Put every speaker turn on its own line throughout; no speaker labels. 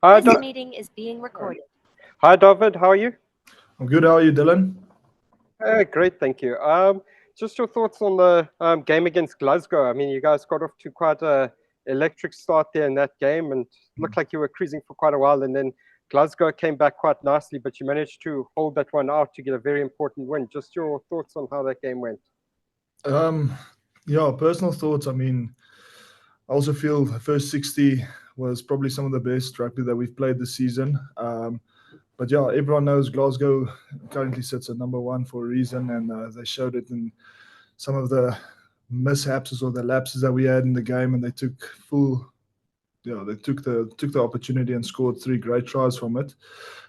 Hi,
This meeting is being recorded.
Hi, David. How are you?
I'm good. How are you, Dylan?
Great, thank you. Just your thoughts on the game against Glasgow. I mean, you guys got off to quite a electric start there in that game, and looked like you were cruising for quite a while, and then Glasgow came back quite nicely, but you managed to hold that one out to get a very important win. Just your thoughts on how that game went.
Yeah, personal thoughts. I mean, I also feel the first 60 was probably some of the best rugby that we've played this season. But yeah, everyone knows Glasgow currently sits at number one for a reason, and they showed it in some of the mishaps or the lapses that we had in the game, and they took the opportunity and scored 3 great tries from it.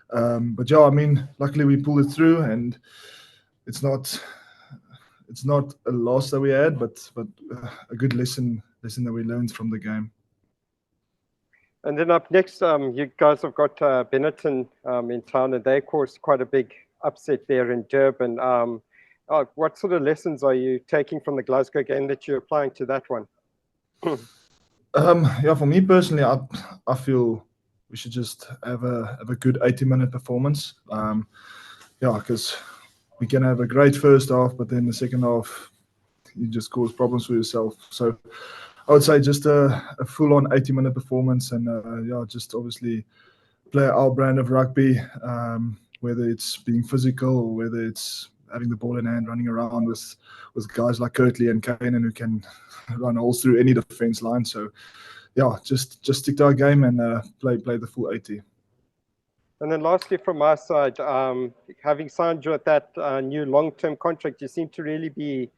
But yeah, I mean, luckily we pulled it through, and it's not a loss that we had, but a good lesson that we learned from the game.
And then up next, you guys have got Benetton in town, and they caused quite a big upset there in Durban. What sort of lessons are you taking from the Glasgow game that you're applying to that one?
Yeah, for me personally, I feel we should just have a good 80-minute performance. Yeah, because we can have a great first half, but then the second half, you just cause problems for yourself. So I would say just a full-on 80-minute performance, and yeah, just obviously play our brand of rugby, whether it's being physical or whether it's having the ball in hand, running around with guys like Kirtley and Kanan who can run holes through any defense line. So yeah, just stick to our game and play the full 80.
And then lastly, from my side, having signed you at that new long-term contract, you seem to really be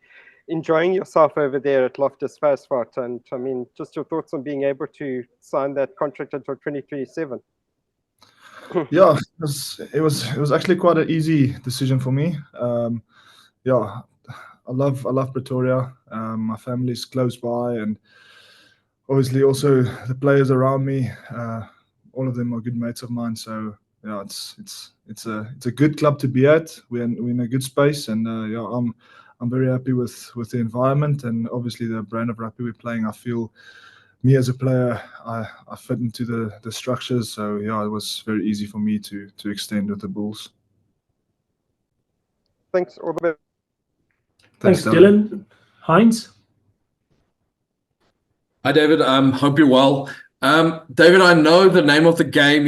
enjoying yourself over there at Loftus Versfort. And I mean, just your thoughts on being able to sign that contract until 2027.
Yeah, it was actually quite an easy decision for me. Yeah, I love Pretoria. My family's close by, and obviously also the players around me. All of them are good mates of mine. So yeah, it's a good club to be at. We're in a good space, and yeah, I'm very happy with the environment and obviously the brand of rugby we're playing. I feel me as a player, I fit into the structures. So yeah, it was very easy for me to extend with the Bulls.
Thanks, all the best.
Thanks, Dylan. Heinz?
Hi, David. Hope you're well. David, I know the name of the game,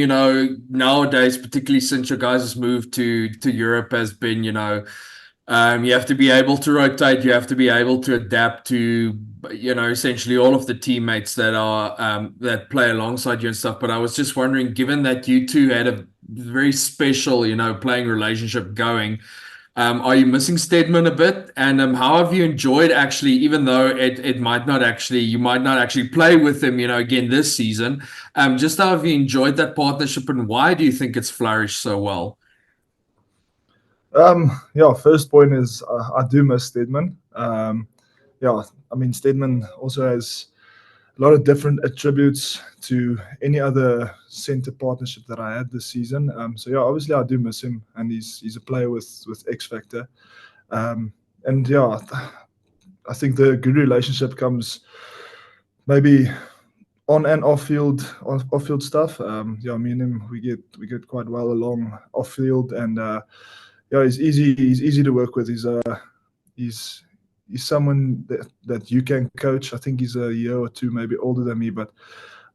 nowadays, particularly since your guys' move to Europe has been, you have to be able to rotate. You have to be able to adapt to, essentially all of the teammates that are that play alongside you and stuff. But I was just wondering, given that you two had a very special, playing relationship going, are you missing Stedman a bit? And how have you enjoyed actually, even though you might not actually play with him, again this season? Just how have you enjoyed that partnership, and why do you think it's flourished so well?
Yeah, first point is I do miss Stedman. Yeah, I mean, Stedman also has a lot of different attributes to any other center partnership that I had this season. So yeah, obviously I do miss him, and he's a player with X factor. And yeah, I think the good relationship comes maybe on and off field stuff. Yeah, me and him we get quite well along off field, and yeah, he's easy to work with. He's someone that you can coach. I think he's a year or two maybe older than me, but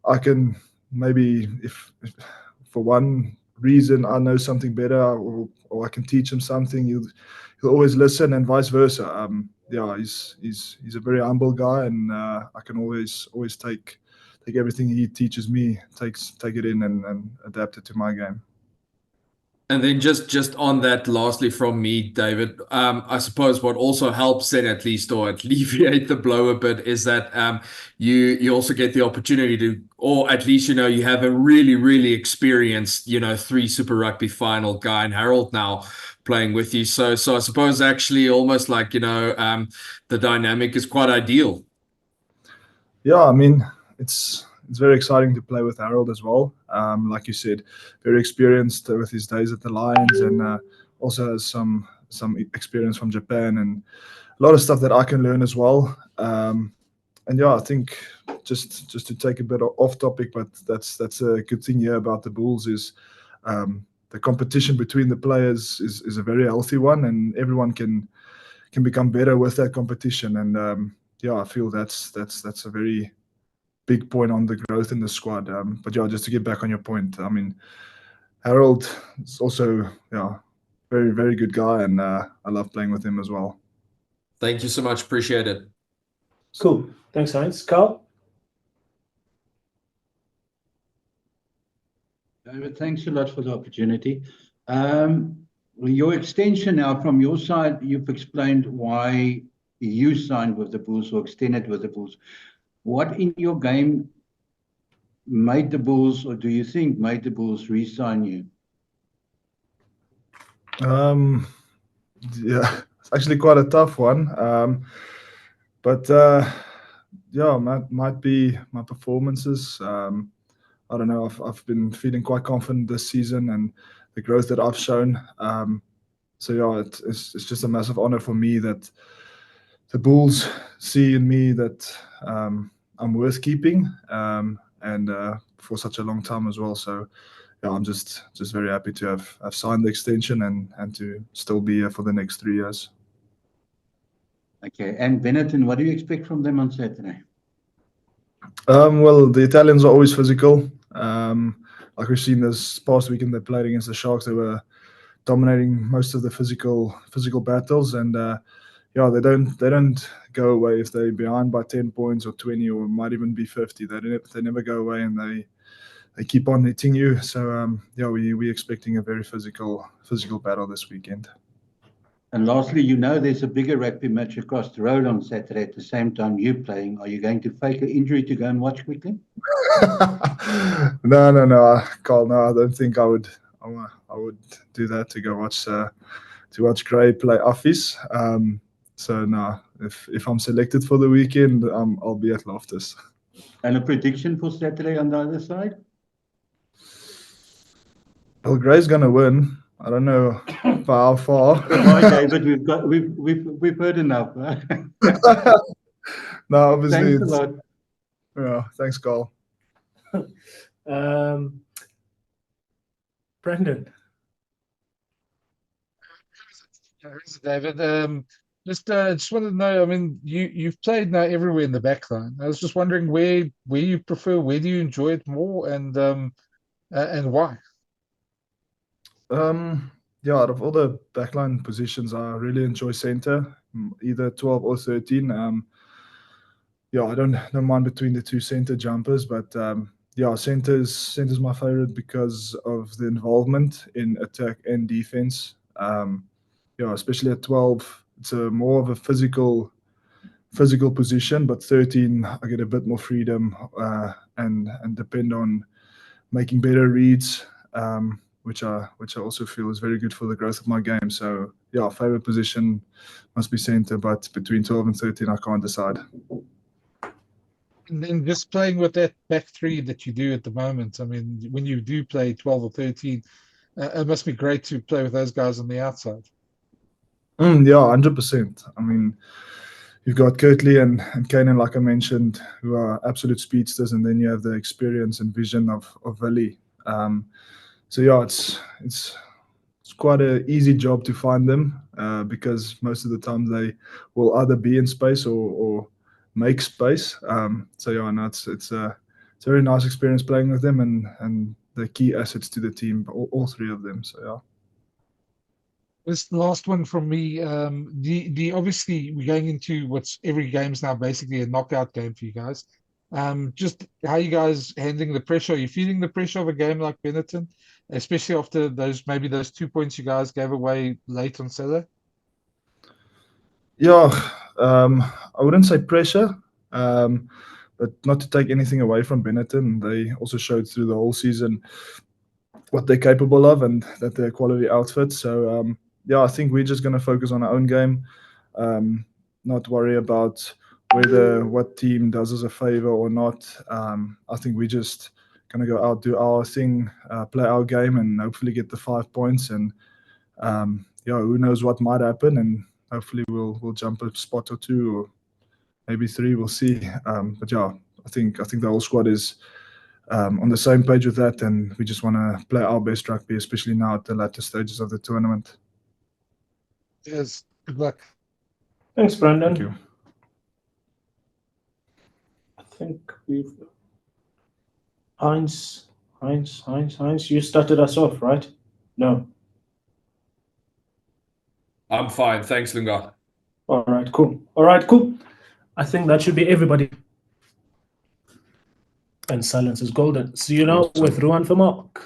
I can maybe if for one reason I know something better, or I can teach him something, he'll always listen, and vice versa. Yeah, he's a very humble guy, and I can always take everything he teaches me, take it in and adapt it to my game.
And then just on that, lastly from me, David, I suppose what also helps then at least, or alleviate the blow a bit, is that you also get the opportunity to, or at least, you have a really, really experienced, 3 Super Rugby final guy, and Harold now playing with you. So I suppose actually almost like, the dynamic is quite ideal.
Yeah, I mean, it's very exciting to play with Harold as well. Like you said, very experienced with his days at the Lions, and also has some experience from Japan, and a lot of stuff that I can learn as well. And yeah, I think just to take a bit off topic, but that's a good thing here about the Bulls is the competition between the players is a very healthy one, and everyone can become better with that competition. And yeah, I feel that's a very big point on the growth in the squad. But yeah, just to get back on your point, I mean, Harold is also very, very good guy, and I love playing with him as well.
Thank you so much. Appreciate it.
Cool. Thanks, Heinz. Carl?
David, thanks a lot for the opportunity. Your extension now from your side, you've explained why you signed with the Bulls or extended with the Bulls. What in your game made the Bulls, or do you think made the Bulls re-sign you?
Yeah, it's actually quite a tough one. But yeah, might be my performances. I don't know. I've been feeling quite confident this season and the growth that I've shown. So yeah, it's just a massive honor for me that the Bulls see in me that I'm worth keeping, and for such a long time as well. So yeah, I'm just very happy to have signed the extension and to still be here for the next 3 years.
Okay, and Benetton, what do you expect from them on Saturday?
Well, the Italians are always physical. Like we've seen this past weekend, they played against the Sharks. They were dominating most of the physical battles, and yeah, they don't go away if they're behind by 10 points or 20 or might even be 50. They never go away, and they keep on hitting you. So yeah, we're expecting a very physical battle this weekend.
And lastly, there's a bigger rugby match across the road on Saturday at the same time you're playing. Are you going to fake an injury to go and watch quickly?
No, Carl. No, I don't think I would do that to go watch Kriel play office. So no, if I'm selected for the weekend, I'll be at Loftus.
And a prediction for Saturday on the other side?
Well, Gray's gonna win. I don't know by how far.
Okay, but we've heard enough.
No, obviously.
Thanks a lot.
Yeah, thanks, Carl.
Brendan?
Thanks, David. Just wanted to know, I mean, you've played now everywhere in the back line. I was just wondering where you prefer, where do you enjoy it more, and why?
Yeah, out of all the backline positions, I really enjoy center, either 12 or 13. Yeah, I don't mind between the two center jumpers, but yeah, center's my favorite because of the involvement in attack and defense. Yeah, especially at 12, it's more of a physical position, but 13, I get a bit more freedom and depend on making better reads, which I also feel is very good for the growth of my game. So yeah, favorite position must be center, but between 12 and 13, I can't decide.
And then just playing with that back three that you do at the moment, I mean, when you do play 12 or 13, it must be great to play with those guys on the outside.
Yeah, 100%. I mean, you've got Kirtley and Kanan, like I mentioned, who are absolute speedsters, and then you have the experience and vision of Vili. So yeah, it's quite an easy job to find them because most of the time they will either be in space or make space. So yeah, no, it's a very nice experience playing with them, and the key assets to the team, all three of them. So yeah.
This last one from me. The obviously we're going into what's every game's now basically a knockout game for you guys. Just how you guys handling the pressure? Are you feeling the pressure of a game like Benetton, especially after those 2 points you guys gave away late on Saturday?
Yeah, I wouldn't say pressure, but not to take anything away from Benetton. They also showed through the whole season what they're capable of and that they're a quality outfit. So yeah, I think we're just going to focus on our own game, not worry about whether what team does us a favor or not. I think we just going to go out, do our thing, play our game, and hopefully get the 5 points. And yeah, who knows what might happen, and hopefully we'll jump a spot or two or maybe 3. We'll see. But yeah, I think the whole squad is on the same page with that, and we just want to play our best rugby, especially now at the latter stages of the tournament.
Yes, good luck.
Thanks, Brandon.
Thank you.
I think we've Heinz, you started us off, right? No.
I'm fine. Thanks, Lunga.
All right, cool. All right, cool. I think that should be everybody. And silence is golden. See you now
Awesome.
with Ruan Vermaak.